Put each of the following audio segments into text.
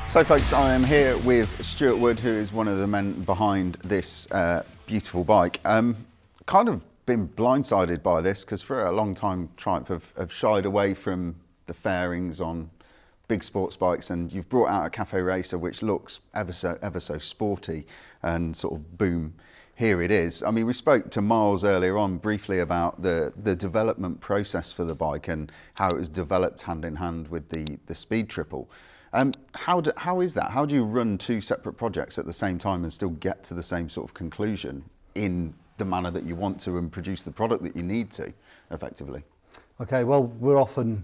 So folks, I am here with Stuart Wood, who is one of the men behind this beautiful bike. Kind of been blindsided by this because for a long time Triumph have shied away from the fairings on big sports bikes, and you've brought out a Cafe Racer which looks ever so sporty, and sort of boom, here it is. I mean, we spoke to Miles earlier on briefly about the development process for the bike and how it was developed hand in hand with the Speed Triple. How is that? How do you run two separate projects at the same time and still get to the same sort of conclusion in the manner that you want to and produce the product that you need to, effectively? Okay, well, we're often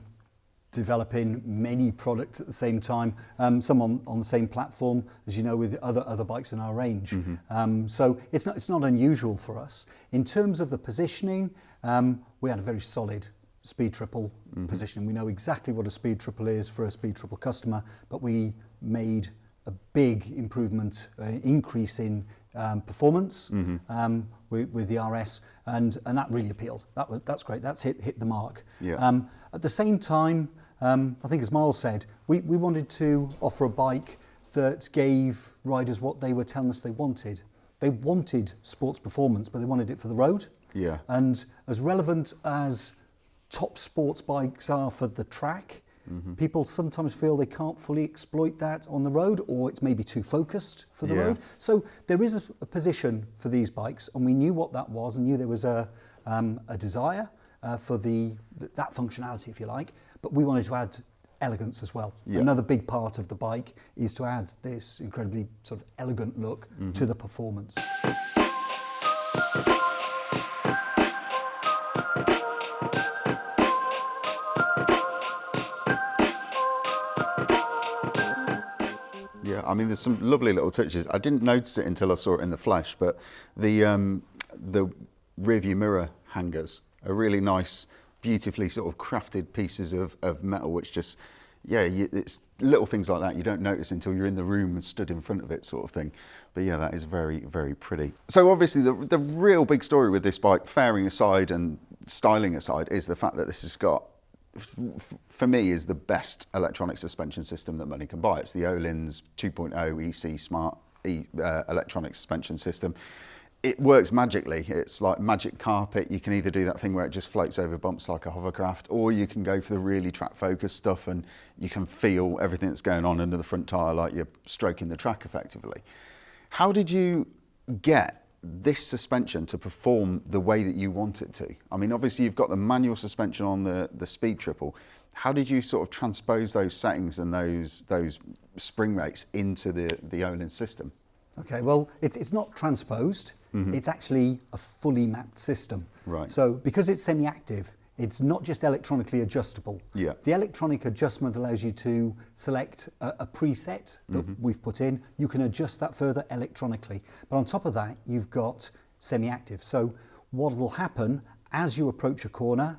developing many products at the same time, some on the same platform, as you know, with other bikes in our range. Mm-hmm. So it's not unusual for us. In terms of the positioning, we had a very solid Speed Triple positioning. We know exactly what a Speed Triple is for a Speed Triple customer, but we made a big improvement, increase in performance with the RS, and that really appealed. That's great. That's hit the mark. Yeah. At the same time, I think as Miles said, we wanted to offer a bike that gave riders what they were telling us they wanted. They wanted sports performance, but they wanted it for the road. Yeah. And as relevant as top sports bikes are for the track, people sometimes feel they can't fully exploit that on the road, or it's maybe too focused for the road. So there is a position for these bikes, and we knew what that was, and knew there was a desire for that functionality, if you like, but we wanted to add elegance as well. Yeah. Another big part of the bike is to add this incredibly sort of elegant look to the performance. Yeah, I mean, there's some lovely little touches. I didn't notice it until I saw it in the flesh, but the rear view mirror hangers are really nice, beautifully sort of crafted pieces of metal, which just, it's little things like that you don't notice until you're in the room and stood in front of it, sort of thing. But yeah, that is very, very pretty. So obviously the real big story with this bike, fairing aside and styling aside, is the fact that this has got, for me, is the best electronic suspension system that money can buy. It's the Öhlins 2.0 EC Smart electronic suspension system. It works magically. It's like magic carpet. You can either do that thing where it just floats over bumps like a hovercraft, or you can go for the really track focused stuff and you can feel everything that's going on under the front tyre like you're stroking the track effectively. How did you get this suspension to perform the way that you want it to? I mean, obviously you've got the manual suspension on the Speed Triple. How did you sort of transpose those settings and those spring rates into the Öhlins system? Okay, well, it's not transposed. It's actually a fully mapped system. Right. So because it's semi-active, it's not just electronically adjustable. Yeah. The electronic adjustment allows you to select a preset that we've put in. You can adjust that further electronically. But on top of that, you've got semi-active. So what will happen as you approach a corner,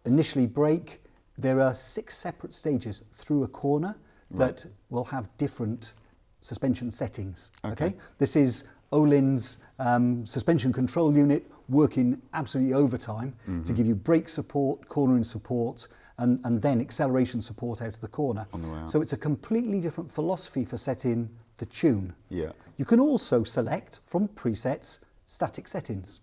initially brake, there are 6 separate stages through a corner that will have different suspension settings. Okay. This is Öhlins suspension control unit working absolutely overtime to give you brake support, cornering support, and then acceleration support out of the corner. On the way out. So it's a completely different philosophy for setting the tune. Yeah. You can also select from presets static settings.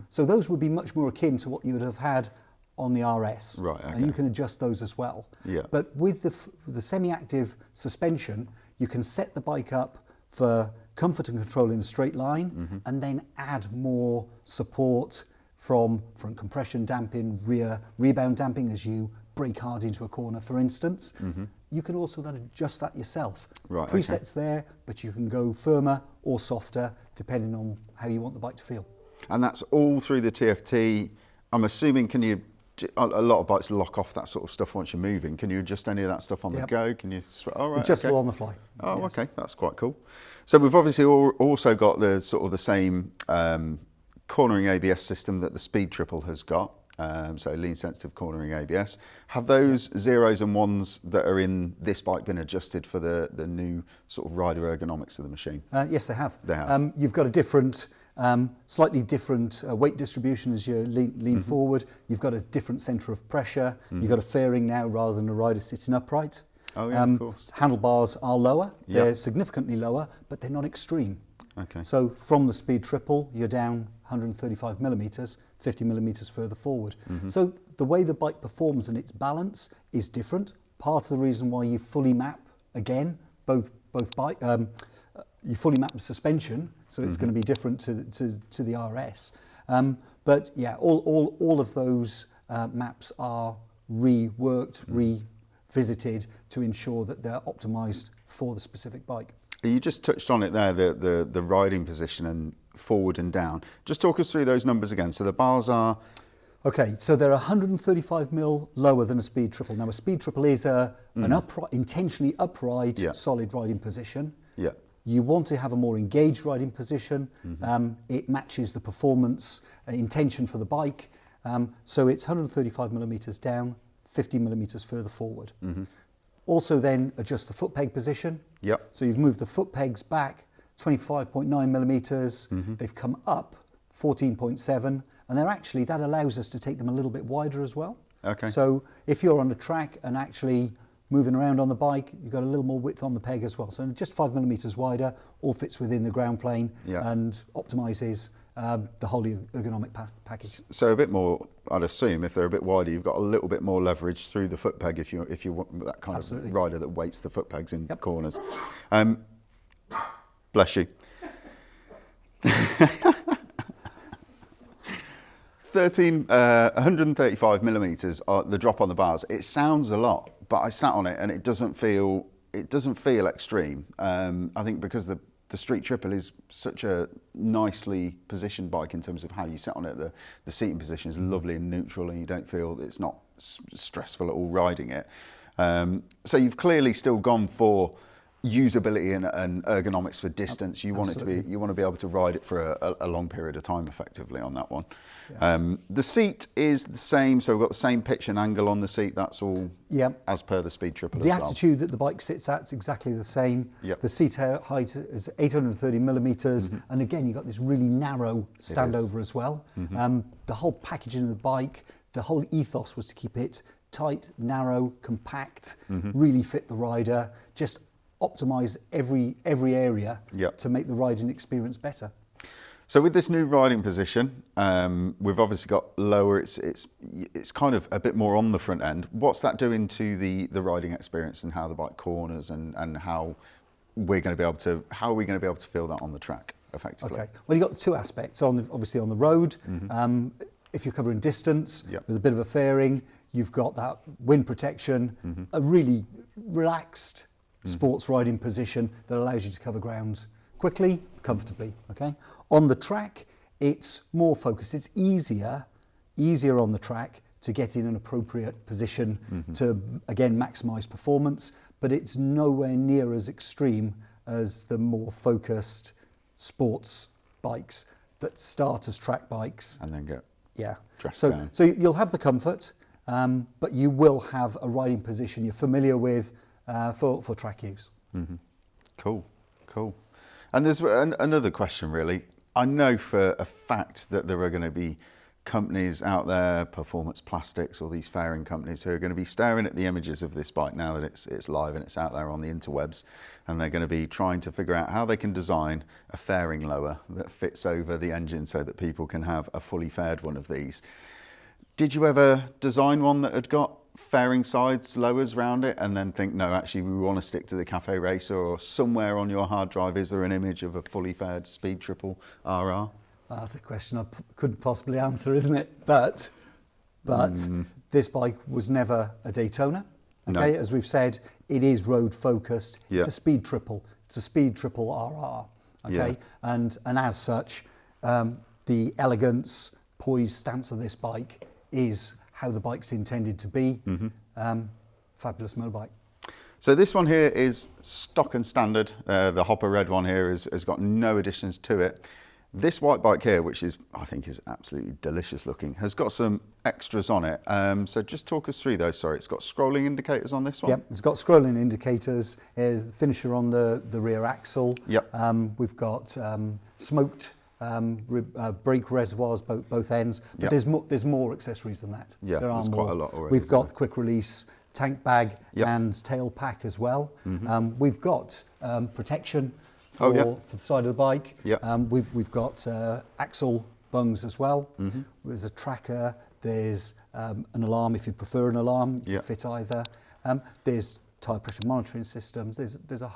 So those would be much more akin to what you would have had on the RS. Right, okay. And you can adjust those as well. Yeah. But with the semi-active suspension, you can set the bike up for comfort and control in a straight line, and then add more support from front compression damping, rear rebound damping as you brake hard into a corner, for instance. You can also then adjust that yourself. Right, Presets there, but you can go firmer or softer depending on how you want the bike to feel. And that's all through the TFT. I'm assuming, a lot of bikes lock off that sort of stuff once you're moving. Can you adjust any of that stuff on the go? Can you? Oh, right, adjustable on the fly. Oh, yes. Okay, that's quite cool. So we've obviously also got the sort of the same cornering ABS system that the Speed Triple has got. So lean sensitive cornering ABS. Have those zeros and ones that are in this bike been adjusted for the new sort of rider ergonomics of the machine? Yes, they have. They have. You've got a different, slightly different weight distribution as you lean forward. You've got a different centre of pressure. You've got a fairing now rather than a rider sitting upright. Oh, yeah, of course. Handlebars are lower. Yep. They're significantly lower, but they're not extreme. Okay. So from the Speed Triple, you're down 135 millimetres, 50 millimetres further forward. So the way the bike performs and its balance is different. Part of the reason why you fully map, again, both bike, you fully map the suspension, so it's going to be different to the RS. But yeah, all of those maps are reworked, revisited to ensure that they're optimised for the specific bike. You just touched on it there, the riding position and forward and down. Just talk us through those numbers again. So the bars are... Okay, so they're 135 mil lower than a Speed Triple. Now a Speed Triple is an upright, intentionally upright, solid riding position. Yeah. You want to have a more engaged riding position. It matches the performance intention for the bike. So it's 135 millimetres down, 50 millimetres further forward. Also then adjust the foot peg position. Yep. So you've moved the foot pegs back 25.9 millimetres. They've come up 14.7, and they're actually, that allows us to take them a little bit wider as well. Okay. So if you're on a track and actually moving around on the bike, you've got a little more width on the peg as well. So just 5 millimetres wider, all fits within the ground plane and optimises the whole ergonomic package. So a bit more, I'd assume, if they're a bit wider, you've got a little bit more leverage through the foot peg if you want that kind of rider that weights the foot pegs in corners. Bless you. 135 millimetres, the drop on the bars. It sounds a lot, but I sat on it and it doesn't feel extreme. I think because the Street Triple is such a nicely positioned bike in terms of how you sit on it. The seating position is lovely and neutral, and you don't feel it's not stressful at all riding it. So you've clearly still gone for usability and ergonomics for distance. You want you want to be able to ride it for a long period of time effectively on that one. The seat is the same, so we've got the same pitch and angle on the seat. That's all as per the Speed Triple. The attitude that the bike sits at is exactly the same. The seat height is 830 millimetres, and again you've got this really narrow standover as well. The whole packaging of the bike, the whole ethos was to keep it tight, narrow, compact, really fit the rider, just optimise every area to make the riding experience better. So with this new riding position, we've obviously got lower. It's kind of a bit more on the front end. What's that doing to the riding experience and how the bike corners and how we're going to be able to feel that on the track effectively? Okay. Well, you've got two aspects. Obviously on the road, if you're covering distance with a bit of a fairing, you've got that wind protection, a really relaxed sports riding position that allows you to cover ground quickly, comfortably. Okay. On the track, it's more focused. It's easier on the track to get in an appropriate position to again maximise performance, but it's nowhere near as extreme as the more focused sports bikes that start as track bikes and then get dressed so down. So you'll have the comfort, but you will have a riding position you're familiar with for track use. Cool. And there's another question really. I know for a fact that there are going to be companies out there, Performance Plastics, all these fairing companies, who are going to be staring at the images of this bike now that it's live and it's out there on the interwebs, and they're going to be trying to figure out how they can design a fairing lower that fits over the engine so that people can have a fully faired one of these. Did you ever design one that had got fairing sides, lowers around it, and then think, no, actually we want to stick to the Cafe Racer, or somewhere on your hard drive is there an image of a fully faired Speed Triple RR? That's a question I couldn't possibly answer, isn't it? But this bike was never a Daytona. Okay, as we've said, it is road focused. It's a Speed Triple. It's a Speed Triple RR. Okay, and as such, the elegance, poise, stance of this bike is how the bike's intended to be. Fabulous motorbike. So this one here is stock and standard. The Hopper Red one here has got no additions to it. This white bike here, which I think is absolutely delicious looking, has got some extras on it. So just talk us through those. Sorry, it's got scrolling indicators on this one. Yep, it's got scrolling indicators. There's the finisher on the rear axle. Yep. We've got smoked brake reservoirs both ends, but there's more accessories than that. Yeah, there are there's more. quite a lot already. We've got quick release tank bag Yep. and tail pack as well. We've got protection for, Oh, yeah. for the side of the bike. Yep. We've got axle bungs as well. There's a tracker. There's an alarm if you prefer an alarm. You can Yep. fit either. There's tyre pressure monitoring systems. There's a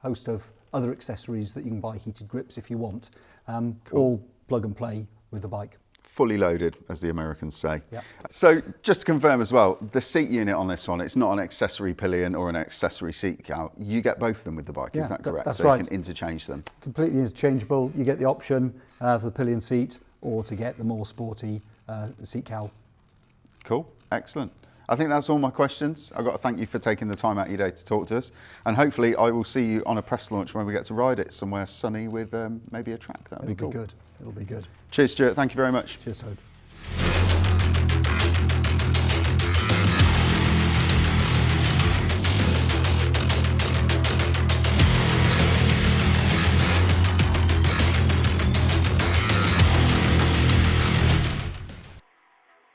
host of other accessories that you can buy, heated grips if you want. All plug and play with the bike. Fully loaded, as the Americans say. Yep. So just to confirm as well, the seat unit on this one, it's not an accessory pillion or an accessory seat count. You get both of them with the bike, Yeah, is that correct? that's so right. you can interchange them. Completely interchangeable. You get the option for the pillion seat or to get the more sporty seat cowl. Cool, excellent. I think that's all my questions. I've got to thank you for taking the time out of your day to talk to us. And hopefully I will see you on a press launch when we get to ride it somewhere sunny with maybe a track. That would be It'll cool. be good. It'll be good. Cheers, Stuart. Thank you very much. Cheers, Toad.